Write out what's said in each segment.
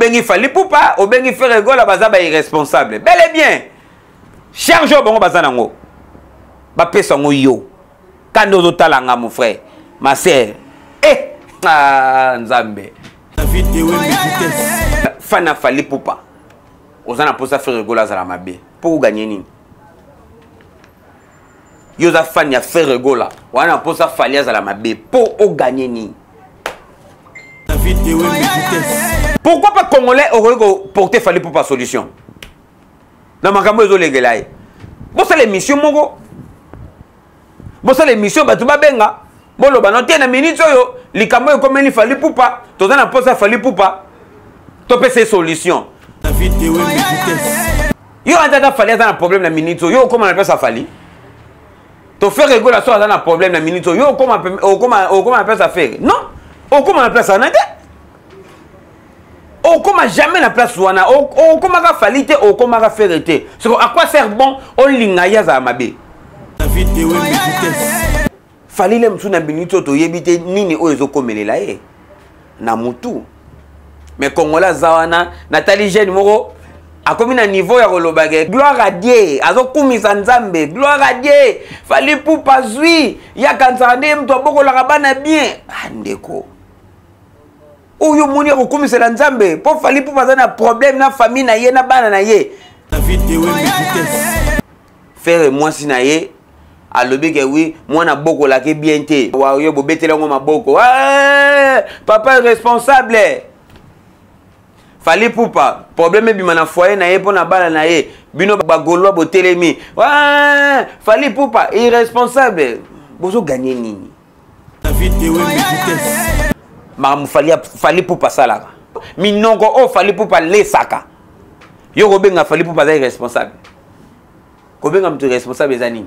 Obengi Fally Ipupa, Obengi Ferregola bazaba irresponsable. Bel et bien. Charge au bon bazanango. Ba pesa ngo yo. Kando zo talanga mon frère, ma sœur. Nzambe. Fana Fally Ipupa. Ozana posa Ferregola za la mabe. Pour gagner nini? Yoza fan ya Ferregola. Wana posa Fally za la mabe. Pour gagner nini? Pourquoi pas Congolais aurait porté Fally Ipupa solution? Dans ma caméra, ils bon, c'est l'émission, Mogo. Bon, c'est l'émission, Batouba Benga. Bon, le banoté, na minute, yo. Les caméras, comme il Fally Ipupa. Tout ça, n'a pas ça Fally Ipupa. Topé ces solutions. Yo, on Fally a un problème, na minute, yo, comment on appelle ça Fally? Tu fais rigoler la soirée, on a un problème, na minute, yo, comment on appelle ça faire? Non. Oh, comment on appelle ça? Oh, comment jamais la place où on a. Oh, comment on a fallu, oh, comment on a fait. À quoi sert bon? On l'ingaya za mabe. Fally le msuna binito to yebite nini oezo komele la e. Na mutu. Mais Congolais zawana, Nathalie Jeune moro. A comme un niveau ya rolobage. Gloire à Dieu. Azo kumisa nzambe. Gloire à Dieu. Fally Ipupa zui. Ya kansande mto boko la rabana bien. Andeko. Ou yo mouni rekoumisa la nzambe. Pour Fally Ipupa za na problème na famille na ye na bana na ye. Faire moi si na ye. Alobi ke oui, moi na boko la ke bien te. Wa yo bo betela ngo maboko. Papa est responsable. Fally Ipupa, problème bima na foyer na ye po na bana na ye. Bino ba golwa bo telemi. Fally Ipupa irresponsable. Bozo gagner nini? Maman Fally Ipupa salaka. Minongo o Fally Ipupa le saka. Yo robenga Fally Ipupa za irresponsable. Kobenga mtu responsable zani.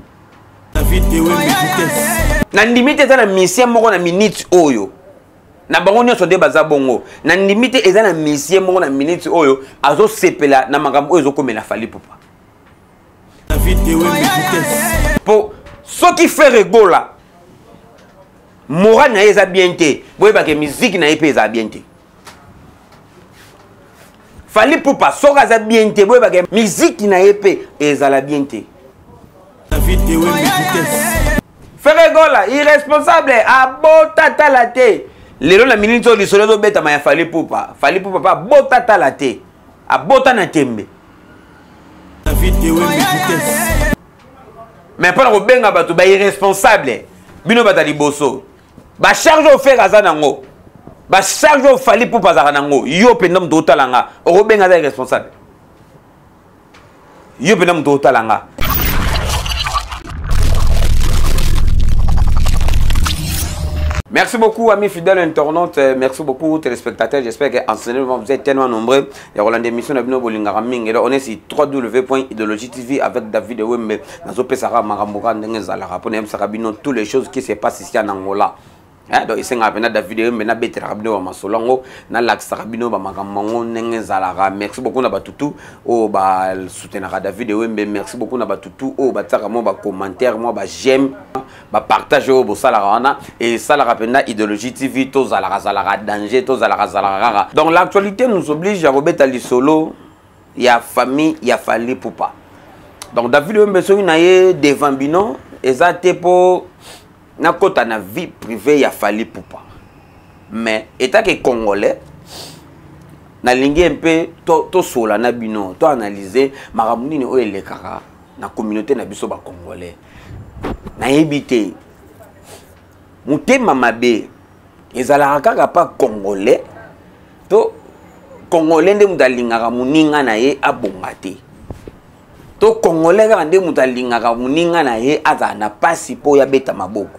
Na limite za na mission moko na minute oyo. Na bango nyonso de baza bongo. Na limite eza na mission moko na minute oyo azo sepela na makambo oyo komela Fally Ipupa. Pour ce qui fait rigola. Moral na eza bien te. Boyeba ke musique na epe eza bien te. Fally Ipupa soka za bien te. Boyeba ke musique na epe eza la bien te. Ferregola irresponsable abota la te. Lelo na minute o lisolo do beta ma Fally Ipupa. Fally Ipupa pa bota la te. Abota na tembe. Mais pas na benga batu ba irresponsable. Bino bata liboso. Ba charge au fer azanango. Ba charge au Fally Ipupa zanango. Yo pendam do talanga. O benga za irresponsable. Yo pendam do talanga. Merci beaucoup, amis fidèles internautes. Merci beaucoup, téléspectateurs. J'espère qu'en ce moment, vous êtes tellement nombreux. Il y a Roland d'émission. On est sur www.idéologie.tv avec David Wembe. Toutes les choses qui se passent ici en Angola. Donc, ici, on a David Wembe. On a Bété Rabino, Masolongo. On a Lax Rabino, Bamagamon, Nengezalara. Merci beaucoup, Nabatutu. Oh, bah, soutenir David Wembe. Merci beaucoup, Nabatutu. Oh, bah, t'as moi, commentaire, moi, j'aime. Partage au salara et salara pena idéologie TV to zalara danger to zalara. Donc l'actualité nous oblige à remettre à l'isolo. Il y a famille, il y a Fally Ipupa. Donc David Wembe so na ye devant bino ezate pour na kota na vie privée ya Fally Ipupa. Mais état que congolais na lingi un peu to sola na bino to analyser makamuni ni o elekaka na communauté na biso ba congolais. Na ebité mutema mabe ezalaka kaka pa congolais to congolais nde mutalingaka muninga na ye abongate to congolais kaka nde mutalingaka muninga na ye aza na pasi po ya beta maboko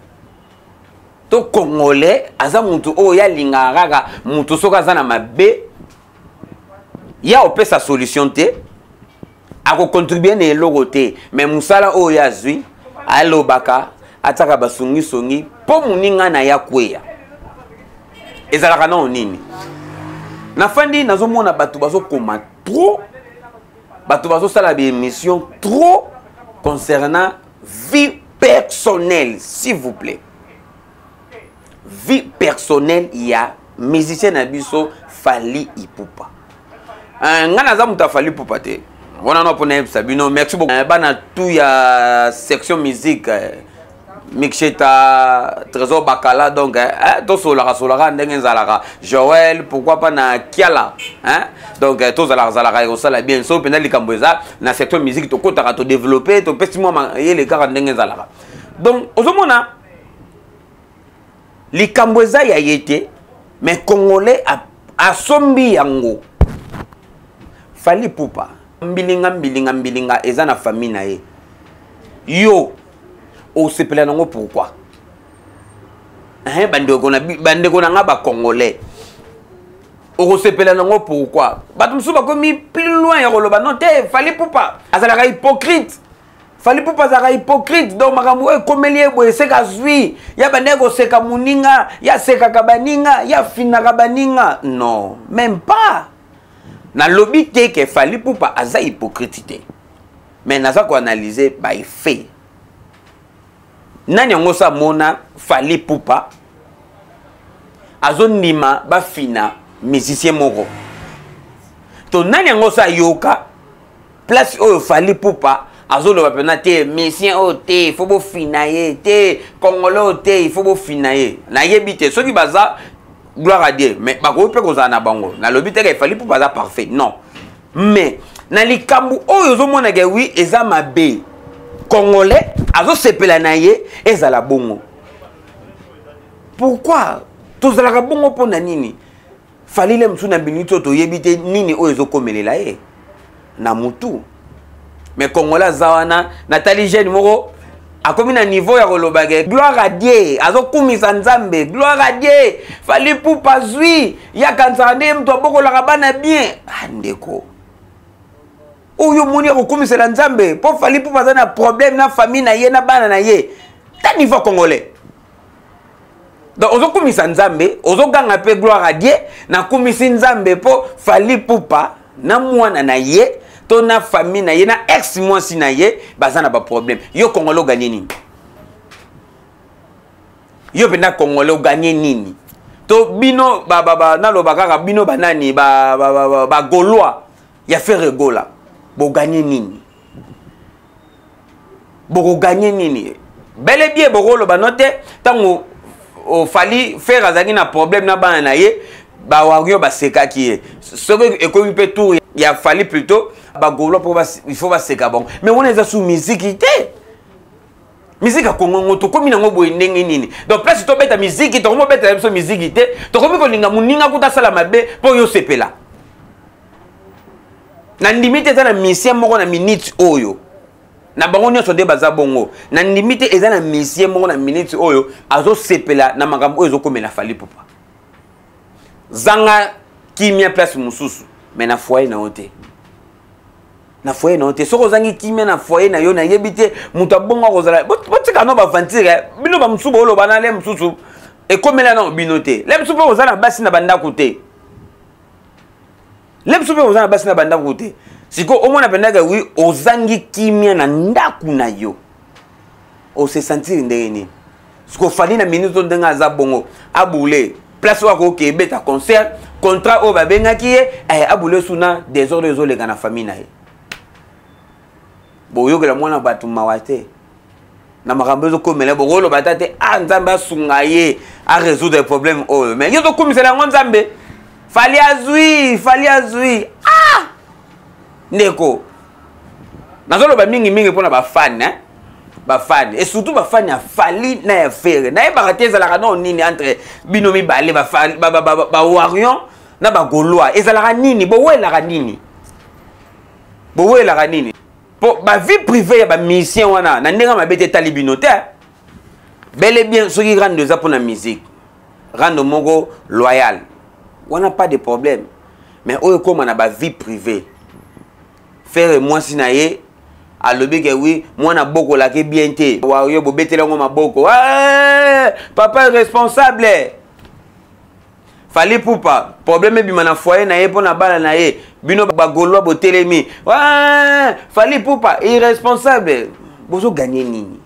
to congolais aza mutu o ya lingaka kaka mutu soka za na mabe ya opesa solution te ako contribuer na eloko te mais musala o ya zui allo baka ataka basungi songi po muninga na ya kweya ezalaka na nini na fandi nazomona batu bazo koma trop batu bazo sala bi émission trop concernant vie personnelle s'il vous plaît vie personnelle il y a musicien na biso Fally Ipupa ngana za muta Fally Ipupa te wana no pona Sabino merci beaucoup bana tout ya section musique Mixeta Trésor Bakala donc to solara ndenge nzalaka Joël pourquoi pas na Kiala donc to zalaka yo sala bien so pena likambo eza na secteur musique to kotaka to développer to pesimo yele kaka ndenge nzalaka donc ozomona likambo eza ya yete mais congolais a sombi yango Fally Ipupa mbilinga eza na famille na ye yo o sepela nango pourquoi bandeko na nga ba congolais o sepela nango pourquoi bato musu bakomi plus loin ya koloba non te Fally Ipupa azalaka hypocrite Fally Ipupa azalaka hypocrite donc makambo ekomelie boye seka zwi ya bandeko seka muninga ya seka kabaninga ya fina kabaninga non même pas na lobby te ke Fally Ipupa aza hypocrite mais naza ko analyser by fait nani yango sa mona Fally Ipupa azonima ba fina musicien moko to nani yango sa yoka place oyo Fally Ipupa azoloba pena te musicien o te faut bo fina ye te congolais te il faut bo fina ye na yebi te soki baza gloire à Dieu mais bako pe ko za na bango na lobby te ke Fally Ipupa za parfait non mais na likambu oyo zo mona ke oui eza mabe congolais azo sepela na ye ezala bongo pourquoi tozalaka bongo pona nini Fally le msu na binito to yebite nini oyo zo komelela ye na mutu mais congolais zawana Nathalie Jeune moko akomi na niveau ya kolobage gloire à Dieu azo kumisa nzambe gloire à Dieu Fally Ipupa zwi ya kanzande mtu abokolaka bana bien ndeko oyo moni ko komisela nzambe po Fally Ipupa za na problème na famille na ye na bana na ye ta niveau congolais donc ozo komisa nzambe ozo ganga pe gloire à Dieu na komisi nzambe po Fally Ipupa na mwana na ye to na famille na ye na ex mwasi na ye baza na ba problème yo congolais gagner nini yo pena congolais gagner nini to bino na lo bakaka bino banani ba gaulois ya faire gola bo gagner nini bo gagner nini bel et bien bo lo banote tango o Fally faire azaki na problème na bana na ye ba wario ba sekaki ye soko ekomi pe tour ya Fally plutôt ba gaulois pour il faut ba seka bon mais on est sous musique te musique a kongo to komi nango boye ndenge nini donc place to beta musique to mo beta so musique te to komi ko linga muninga kuta sala mabe po yo sepela na limite eza na musicien moko na minute oyo na bango nyonso nde baza bongo na limite eza na musicien moko na minute oyo azo sepela na makambo oyo ezokomela Fally Ipupa zanga kimia place mususu mais na foyer na ote na foyer na ote soko zangi kimia na foyer na yo na yebite muta bongo kozala botika no ba vantire bino ba musubo olo bana le mususu ekomela na binote le musubo kozala basi na banda kote le musubo kozala basi na banda kote siko omona pendaga oui ozangi kimia na ndaku na yo o se sentir ndeni siko Fally na minute ndenga za bongo abule place wako ke beta concert contrat o babengaki ye abule suna désordre ezoleka na famille na ye boyokela mwana batu mawate na makambo ezokomela bokolo batate nzambe asunga ye a résoudre problème oyo mais yo tokomisela yango nzambe Fally azwi ndeko nazoloba mingi pona ba fan et surtout ba fan ya Fally na ya Ferre na yebaka te ezalaka no nini entre bino mibale ba warion na ba gaulois ezalaka nini bowelaka nini po ba vie privée ya ba musicien wana na ndenga mabete tali bino te bel et bien soki rendre za pona musique rendre moko loyal wana pas de problème mais oyo koma na ba vie privée Ferre mwasi na ye alobi ke oui mwana boko la ke bien te wa yo bobetela ngo maboko papa responsable Fally Ipupa problème bima na foyer na ye pona bala na ye bino ba gaulois botelemi Fally Ipupa irresponsable bozo gagner nini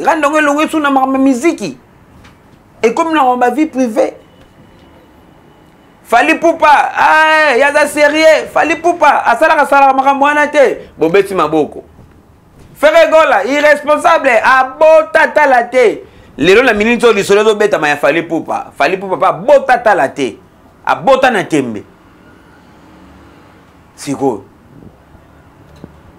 randongo longo suna ma musique et comme na ma vie privée Fali Poupa ah yaza sérieux Fali Poupa asala makambo wana te bobeti maboko Frère Gola irresponsable abota talate lelo na minute oli solo do beta ma Fali Poupa pa bota talate abota na tembe siko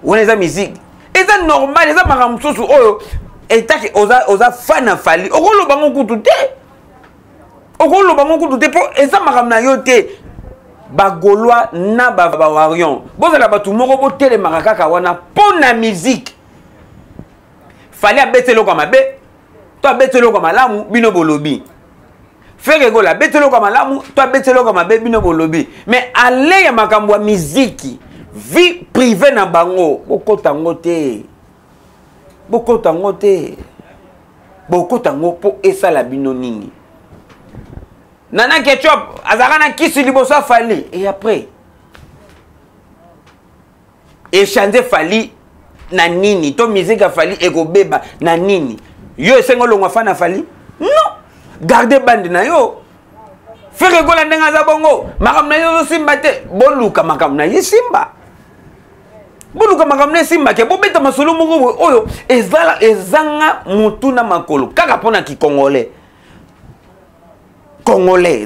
on eza musique eza normal eza makambo soso oyo etaki oza fan Fali okoloba ngokutu te po eza makambo na yo te bagolwa na bawarion bozala batu moko botelemaka kaka wana pona musique Fali abetelo kwa mabe to abetelo kwa malamu bino bolobi Frère Gola abetelo kwa malamu to abetelo kwa mabe bino bolobi mais ale ya makambo ya musique vie privée na bango bokota ngo po esala bino nini Nana Ketchup azakana kisi liboso Fali et après échanger Fali na nini to musique a Fali ekobeba na nini yo esengo longwa fa na Fali non garder bande na yo Frère Gola ndenga za bongo makam na yo simba te boluka makam na yesimba boluka makam na simba ke bobeta masolo moko oyo ezanga mutuna makolo kaka pona ki Congolais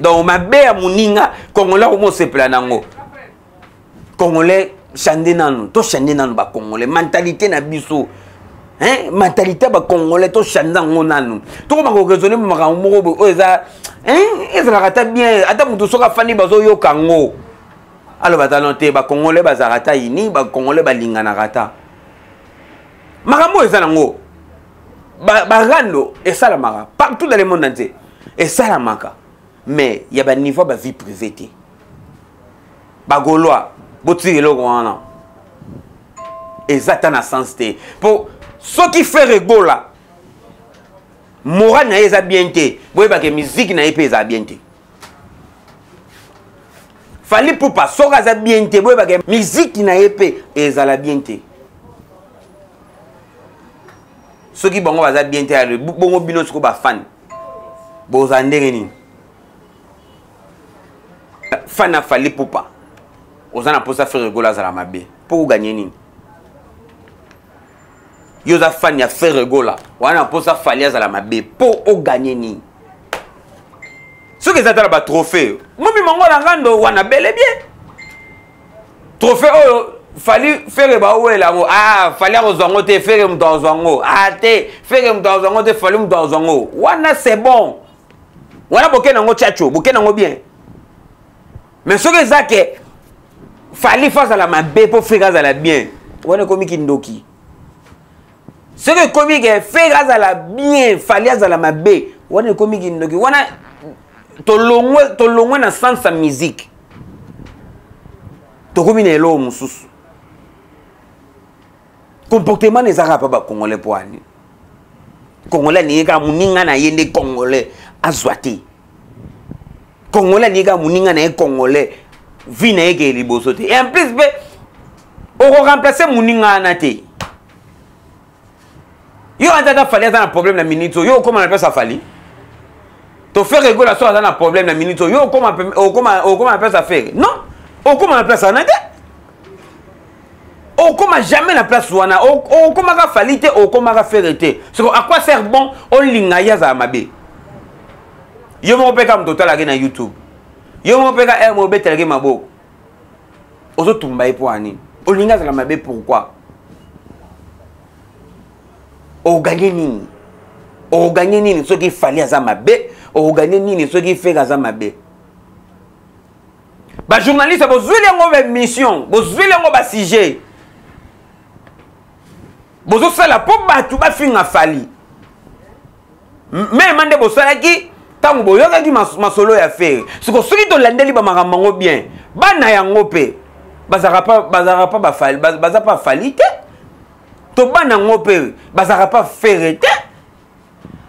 donc mabe ya muninga Congolais omo sepela nango Congolais chande nanu to chande nanu ba Congolais mentalité na biso mentalité ba Congolais to chande ngo nanu to ko mako raisonner makambo moko eza la rata bien ata mutu soka fani bazo yo kango alors batalonté ba Congolais bazarata ini ba Congolais balingana rata makambo eza nango ba rando esalamaka partout dans le monde entier esalamaka mais il y a un niveau de vie privée. Bagoloa, botire le wana. Exactement sens te. Pour ce qui fait rigola, moral na eza bien te. Boye ba que musique na epé eza bien te. Fali Poupa soka za bien te. Boye ba que musique na epé eza la bien te. Ce qui bongo baza bien te, bongo bino siko ba fan. Boza ndenge ni. Fan na Fali Poupa ozana posa Frère Gola za la mabe pour gagner nini yoza fan ya Frère Gola wana posa Fali za la mabe pour gagner nini ce que ça t'a ba trophée mobi mongo na ngando wana bel et bien trophée oyo Fali Frère ba wela ngo Fali rozango te Frère mdozango te Frère mdozango te Fali mdozango wana c'est bon wana bokena ngo chacho bokena ngo bien mais ce que ça que Fali face à la mabe pour faire à la bien on est comme qui ndoki ce que comme que faire à la bien Fali à la mabe on est comme qui ndoki on a to longwe na sens sa musique to comme ne lo mususu comportement les arabes ba congolais poani congolais ni ka muninga na yende congolais azwati Congolais ni ga muninga na Congolais vi na eke liboso te et en plus be o remplacer muninga na te yo anta Fali a un problème na minute yo comment on appelle ça Fali to faire rigoler so a un problème na minute yo comment on appelle ça faire non o comment on appelle ça na te o comment jamais la place wana o comment ga Fali te o comment ga faire te c'est à quoi sert bon on linga ya za mabe yo mo peka mtoto na YouTube yo mo peka mo betelage maboko ozo tumba epoani olinga za mabe pourquoi o gagner nini ce qui fallait za mabe o gagner nini ce qui fait za mabe ba journaliste bozwile ngo ba mission bozwile ngo ba sujet bozo sala po batu ba finga Fali mais mande bosala ki tango boyoka ki masolo ya faire siko soki to landeli ba makambo bien bana yango pe bazara pa ba Fali baza pa Fali te to bana ngo pe bazara pa faire te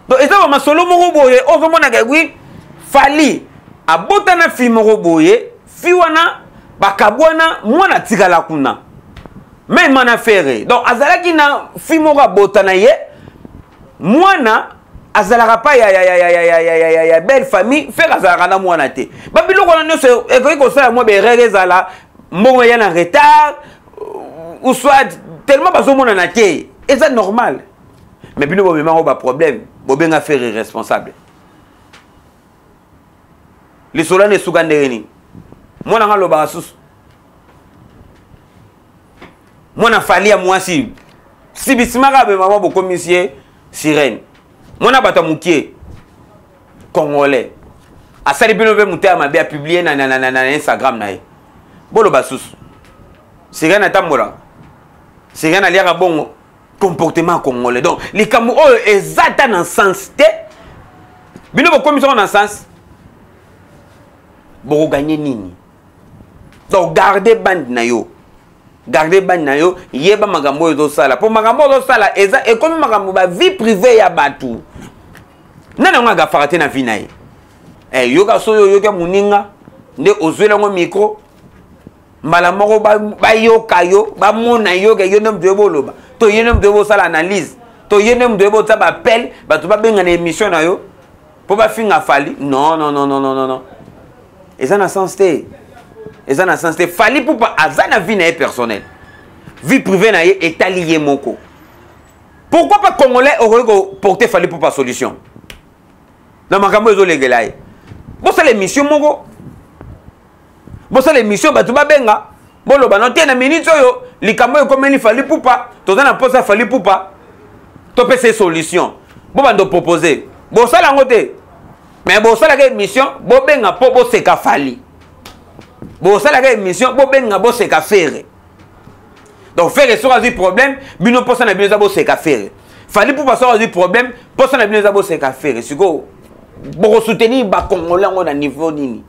donc eza ba masolo moko boye ozomona ke wi Fali abota na film moko boye fi wana bakabwana mwana tikala kuna même mana faire donc azalaki na film moko abota na ye mwana azalaka pa ya belle famille faire azalaka na mwana te ba biloko na nyonso ekoki kosala mwa berere ezala mbongo ya na retard ou soit tellement bazomonana te eza normal mais bino bomemango baproblème bobenga faire irresponsable lisolo na esuka ndenge nini mwana nga lobaka susu mwana fali ya mwasi sibisimaka bemama bokomisie sirène mwana bato mokie congolais asali bino mpe moteya mabe apublie na Instagram na ye boloba susu sirène atambolaka sirène aliaka bongo comportement congolais donc likambo oyo eza ta na sens te bino bokomisaka na sens bokoganye nini donc gardez bande na yo yeba makambo oyo ezosala mpo makambo oyo ezosala eza ekomi makambo ba vie privée ya bato nani yango agafaka te na vie na ye yoka so oyo oyoka moninga nde ozwela yango micro mbala moko bayoka yo bamona yoka yo nde moto yo boloba to ye nde moto yo bosala analyse to ye nde moto yo botya bapele bato babenga na émission na yo mpo bafinga fali non eza na sens te eza na sens te fali pupa aza na vie na ye personnel vie privée na ye etali ye moko pourquoi pas congolais okoki koporter fali pupa solution na makambo ezolegela ye bosala émission moko bosala émission bato babenga boloba no te na minute oyo likambo ekomeli fali pupa toza na mposa fali pupa topesa solution bobanda proposer bosala yango te mais bosalaka émission bobenga mpo boseka fali bosalaka émission bobenga boseka fere donc fere soki azwi problème bino mposa na bino eza boseka fere fali pupa soki azwi problème mposa na bino eza boseka fere sikoyo bokosoutenir bacongolais yango na niveau nini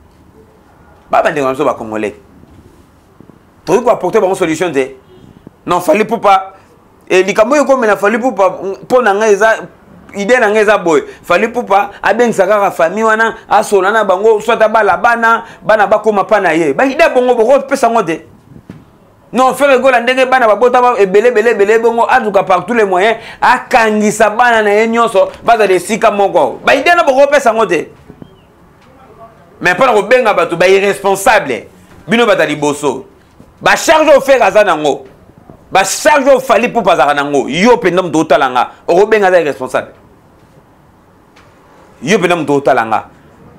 babandeko na biso bacongolais tokoki koapporter bango solution te non fali pupa likambo oyo ekomela fali pupa mpo na ngai eza idée na ngai eza boye fali pupa abengisa kaka famille wana asola na bango soit abala bana bakoma mpa na ye baide bongo bokopesa yango te non faire egola ndenge bana babota ebele bongo azuka par tous les moyens akangisa bana na ye nyonso bazala esika moko baide na bokopesa yango te mais mpona kobenga bato bairresponsable bino bata liboso bacharge ofere aza nango bacharge ofali pupa azaka nango yo mpenza moto otalanga okobenga aza irresponsable yo mpenza moto otalanga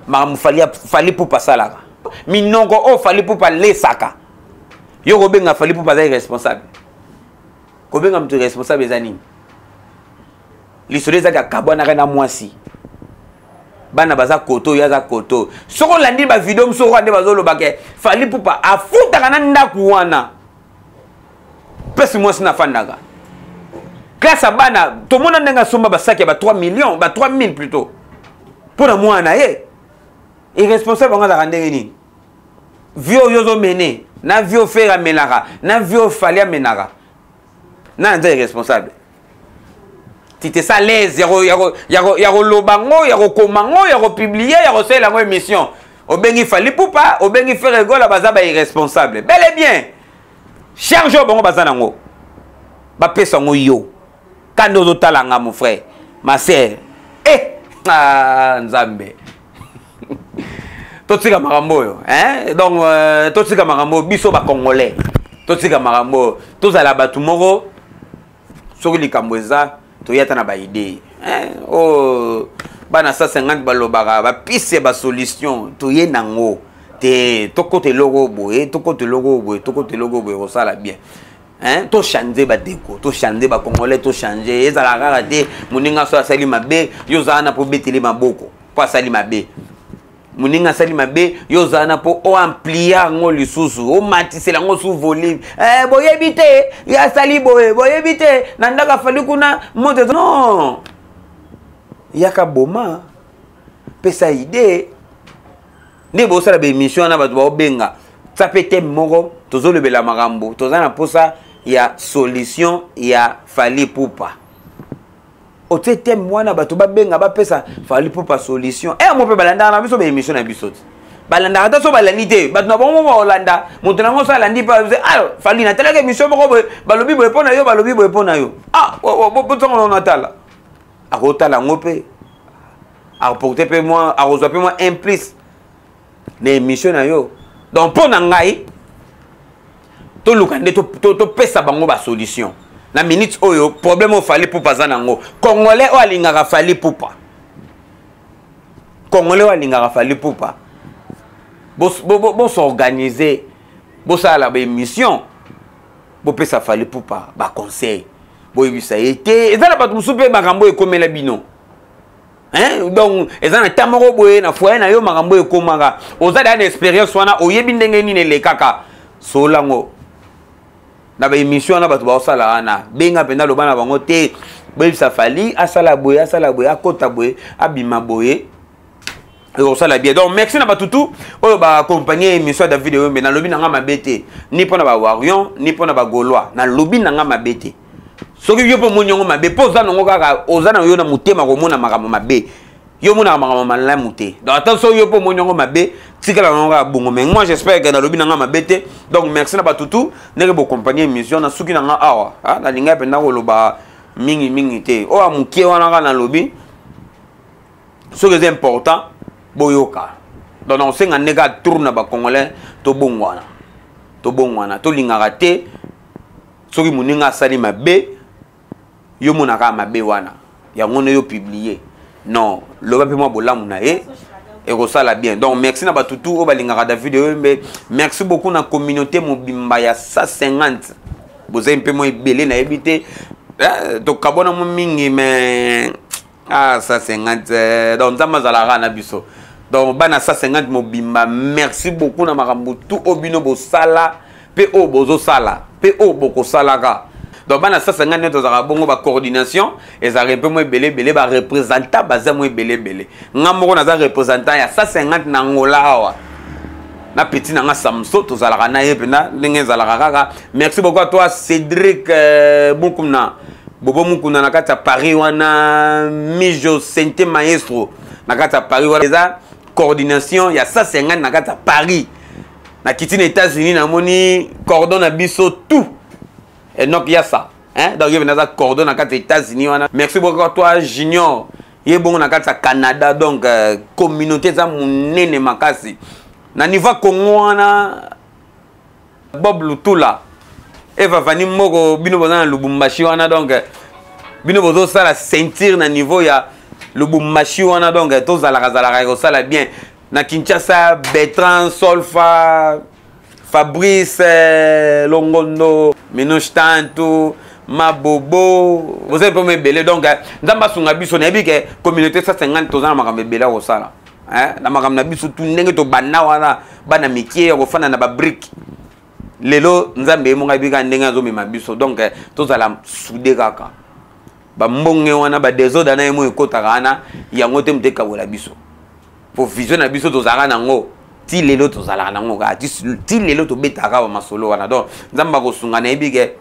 makambo fali pupa asalaka minoko oyo fali pupa lesaka yo kobenga fali pupa aza irresponsable kobenga moto irresponsable eza nini lisolo ezaki akabwanaka na mwasi bana baza koto oyo aza koto soko olandi bavideo mosoko nde bazolobake fali pupa afutaka na ndako wana pesi mwasi nafandaka klase ya bana tomona ndenge asomba basaki ya ba 3 millions ba 3 000 plutôt mpona mwana ye irresponsable bango azaka ndenge nini vie oyo ozomene na vie ofere amenaka na vie ofali amenaka na nza irresponsable tite sa lese ya koloba ngo ya kokoma ngo ya kopublie ya kosalela ngo émission obengi fali pupa obengi fere egola baza ba irresponsable bel et bien charge oyo bango baza nango bapesa yango yo kande ozotalanga mon frère ma sœur nzambe totika makambo oyo donc totika makambo biso bacongolais totika makambo tozala bato moko soki likambo eza toyata na baide bana 150 balobaka bapise basolution toye nango te tokota eloko boye kosala bien tochange badeko tochange bacongolais tochange ezala kaka te moninga so asali mabe yo ozala na mpo betele maboko mpo asali mabe moninga asali mabe yo ozala na mpo oamplie yango lisusu omatisela yango su volume boyebi te yo asali boye boyebi te na ndako afali kuna moto non yaka boma pesa ide nde bosala baémission wana bato baobenga sa pe teme moko tozolobela makambo toza na mposa ya solution ya fali pupa otie teme wana bato babenga bapesa fali pupa solution mo mpe balandaka na biso baémission na biso te balandaka ta so balandi te bato na bango baolanda moto nango so alandi mpe fali natalaka émission moko boye balobi boye mpo na yo balobi boye mpo na yo botongo natala akotala yango mpe apporter peu moi a reçoit peu moi implice les émissions na yo donc pour nangai to lukande to pesa bango ba solution na minute oyo problème o fallait pour pas nango congolais o alingaka fallait pour pas congolais o alingaka fallait pour pas bo s'organiser bo ça la émission bo pesa fallait pour pas ba conseil bo yebisa été ezala bato musupe makambo ekomela bino hein donc ezana tamoko boye na foyer na yo makambo ekomaka ozala na expérience wana oyebi ndenge nini le kaka solango na ba émission na bato ba osala ana benga penda lo bana bango te boyebisa fali asala boye akota boye abima boye et osala bien donc merci na batutu oyo ba accompagner émission David Wembe na lobi nanga mabete ni pona ba Warion ni pona ba Gaulois na lobi nanga mabete soki yo po monyongo mabe poza nongo kaka ozana yo na mutema ko mona makambo mabe yo mona makambo malamu te donc attention yo po monyongo mabe tikala nongo ka bongo mais moi j'espère que na lobi nanga mabete donc merci na batutu ndenge bo accompagner émission na suki nanga awa na linga penda ko loba mingi te o amukie wana ka na lobi ce qui est important boyoka donc on sait ngane ka tourne ba congolais to bongwana to lingaka te soki muninga sali mabe yo monaka mabe wana yango ne yo publier non loba pe moi bolamu na e ekosala bien donc merci na batutu o balingaka David Wembe merci beaucoup na communauté mobimba ya 150 bozai mpe moi belé na ebité to kabona mo mingi mais 150 donc nzamba zalaka na biso donc bana 150 mobimba merci beaucoup na makambo tout obino bosala pe o bozo sala pe o boko salaka donc bana 150 tozaka bongo ba coordination ezaka pe moi belé ba représentant baza moi belé ngamoko na za représentant ya 150 na ngola awa na petit nanga Samso tozalaka na ye pena ndenge zalaka kaka merci beaucoup à toi Cédric Mukumna Bobo Mukuna na kati ya Paris wana Mijo Sente Maestro na kati ya Paris wana eza coordination ya 150 na kati ya Paris na kiti na États-Unis na moni cordon na biso tout et donc il y a ça hein donc il y a na cordon na kati ya États-Unis wana merci beaucoup à toi Junior ye bon na kati ya Canada donc communauté za munene makasi na niveau Congo wana Bob Lutula Eva Vani moko bino boza na Lubumbashi wana donc bino bozo sala sentir na niveau ya Lubumbashi wana donc tozalaka ko sala bien na Kinshasa Bertrand Solfa Fabrice Longondo Minoshtantu Mabobo vous avez pas me belé donc nzamba sunga biso na bike communauté 150 tozana makambe bela ko sala hein na makambe na biso tout ndenge to bana wana bana mikie ko fana na ba brick lelo nzambe monga bika ndenge azo mema biso donc tozala soudé kaka ba mbonge wana ba désordre na yemo ekotaka na yango te muteka bola biso pour vision na biso tozala nango ti lelo tozala nango ka ti lelo to betaka ba masolo wana donc nzamba ko sunga na bike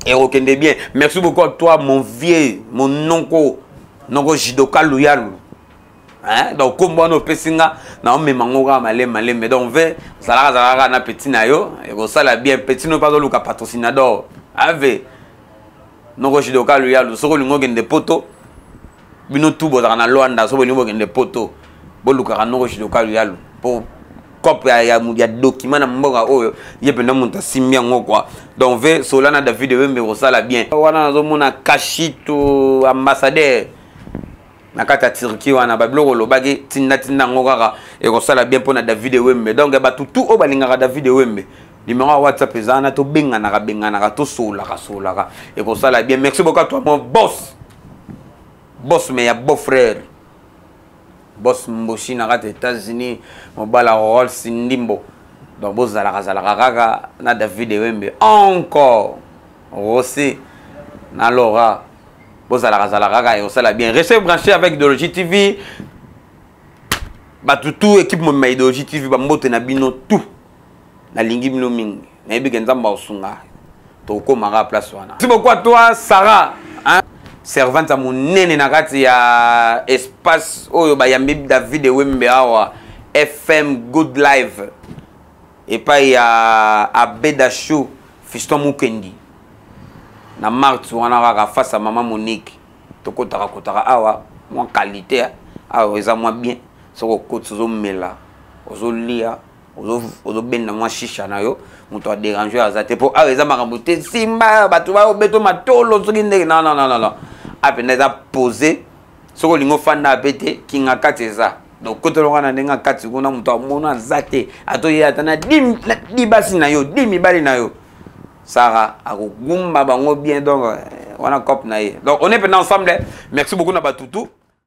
et okende bien merci beaucoup à toi mon vieux mon nonko Jidoka Loyalu hein donc comme on pesinga na omemango ka malem donc ve zalaka na petit na yo et ko sala bien petit no pas luka patrocinador ave noko Jidoka Loyalu soko lingo gende poto bino tubo na Luanda soko lingo gende poto bo luka noko Jidoka Loyalu pour copie ya document na mboka oyo yependa munta simia ngo quoi donc ve solana David Wembe ko sala bien wana nazo mona Kashito ambassadeur na kata Turquie wana babloko lobaki tinda ngo kaka e ko sala bien pona David Wembe donc ba tout o balingaka David Wembe numéro WhatsApp ezana to bengana ka to solaka e ko sala bien merci beaucoup à toi mon boss mais ya beau frère boss Mboshi na kata États-Unis mon bala Rolls Ndimbo donc bozalaka kaka na David Wembe encore Rosé na Laura bozalaka et on sala bien restez branché avec Idéologie TV tout équipe mon Idéologie TV ba mbote na bino tout na lingi bino mingi na yebi nzamba osunga to ko mara place wana merci beaucoup à toi Sarah hein servante à mon nene na kati ya espace oyo ba yambi David Wembe awa FM Good Live et pas ya Abeda Show Fiston Mukendi na martu wana kaka face à maman Monique tokotaka awa moi qualité ah eza moi bien soko côté zo mela ozo lia ozo benda moi chicha na yo muto a déranger azate po ah eza makambo te simba batu ba beto matolo soki ndenge non non non non apena eza posé soko lingo fanda apete kinga kati eza donc côté longa na kati kuna muto amona azate atoye atana 10 basi na yo 10 mibali na yo Sarah akogumba bango bien donc on a cop na ye donc on est maintenant ensemble merci beaucoup na batutu